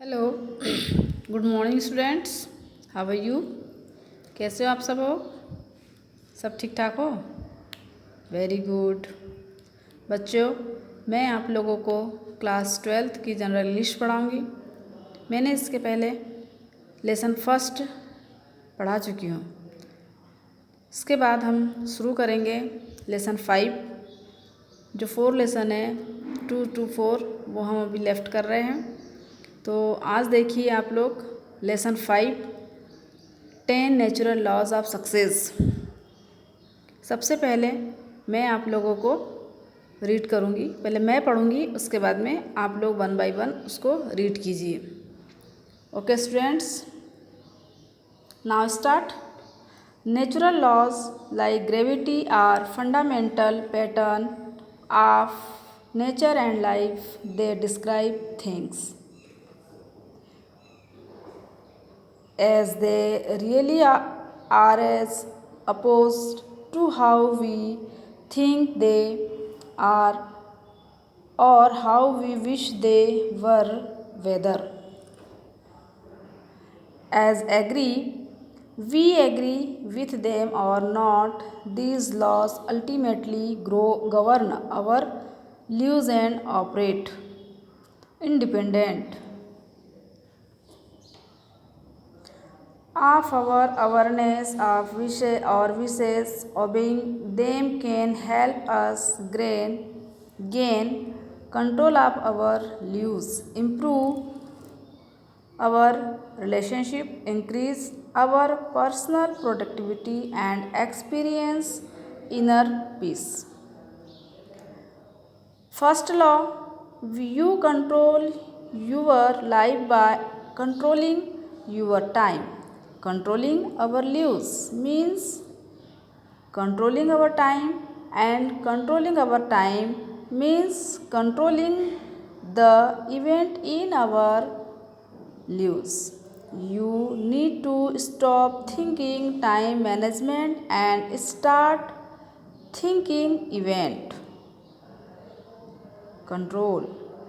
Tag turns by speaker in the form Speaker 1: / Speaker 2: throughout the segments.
Speaker 1: Hello good morning students. How are you? कैसे हो आप सब ठीक ठाक हो? Very good. बच्चों, मैं आप लोगों को क्लास 12th की जनरल इंग्लिश पढ़ाऊंगी। मैंने इसके पहले लेसन फर्स्ट पढ़ा चुकी हूँ। इसके बाद हम शुरू करेंगे लेसन 5। जो 4 लेसन है 2 to 4 वो हम अभी लेफ्ट कर रहे हैं। तो आज देखिए आप लोग lesson 5 10 natural laws of success. सबसे पहले मैं आप लोगों को रीड करूँगी। पहले मैं पढ़ूँगी, उसके बाद में आप लोग 1 by 1 उसको रीड कीजिए। Okay students, now start. Natural laws like gravity are fundamental pattern of nature and life. They describe things as they really are, as opposed to how we think they are or how we wish they were. Whether as we agree with them or not, these laws ultimately govern our lives and operate independent of our awareness of wishes. Obeying them can help us gain control of our lives, improve our relationship, increase our personal productivity, and experience inner peace. First law: you control your life by controlling your time. Controlling our lives means controlling our time, and controlling our time means controlling the event in our lives. You need to stop thinking time management and start thinking event control.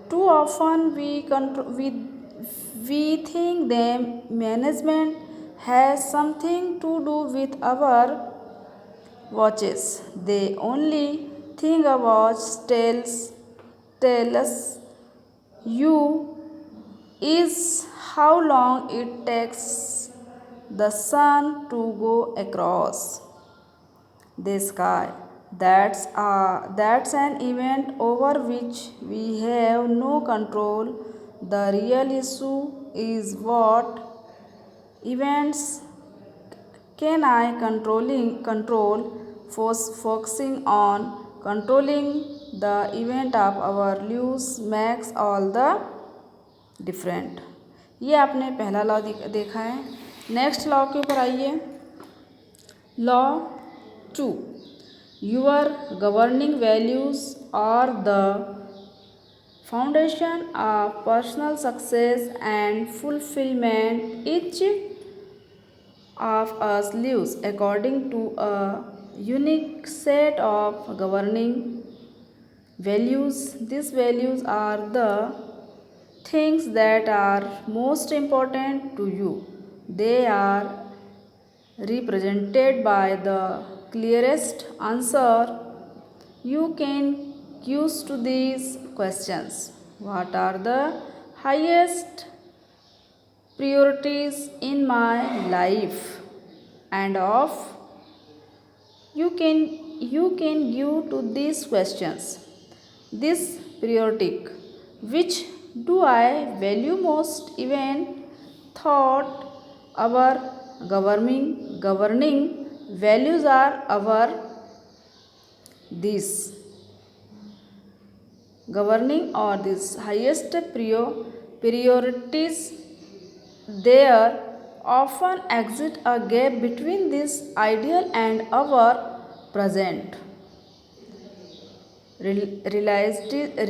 Speaker 1: Too often we think them management has something to do with our watches. The only thing a watch tells you is how long it takes the sun to go across the sky. That's an event over which we have no control. The real issue is what events can I control. Focusing on controlling the event of our lives makes all the different. ये आपने पहला law देखा है। Next law के ऊपर आइए। Law 2: your governing values are the foundation of personal success and fulfillment. Each of us lives according to a unique set of governing values. These values are the things that are most important to you. They are represented by the clearest answer you can use to these questions. What are the highest priorities in my life? And of you can give to these questions. This periodic: which do I value most? Even thought our governing values are our this governing or this highest priorities. There often exist a gap between this ideal and our present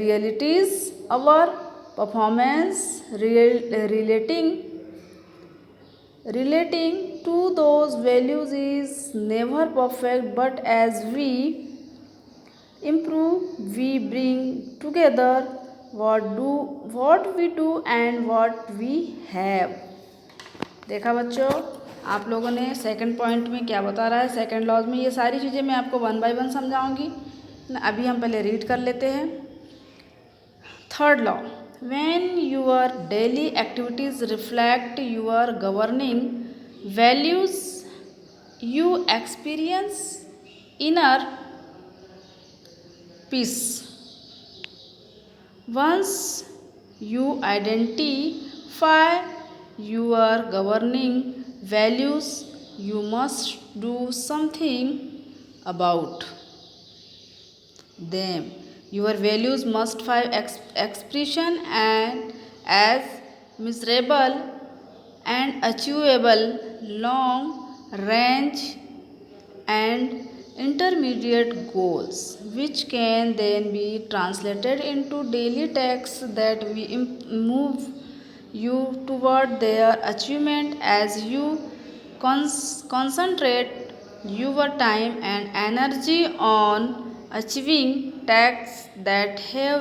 Speaker 1: realities. Our performance relating to those values is never perfect, but as we improve, we bring together what we do and what we have। देखा बच्चों, आप लोगों ने second point में क्या बता रहा है, सेकंड लॉज में ये सारी चीज़ें मैं आपको 1 बाय 1 समझाऊंगी। अभी हम पहले रीड कर लेते हैं। Third law, when your daily activities reflect your governing values you experience inner peace। Once you identify your governing values, you must do something about them। Your values must find expression and as measurable and achievable long range and intermediate goals, which can then be translated into daily tasks that we move you toward their achievement as you concentrate your time and energy on achieving tasks that have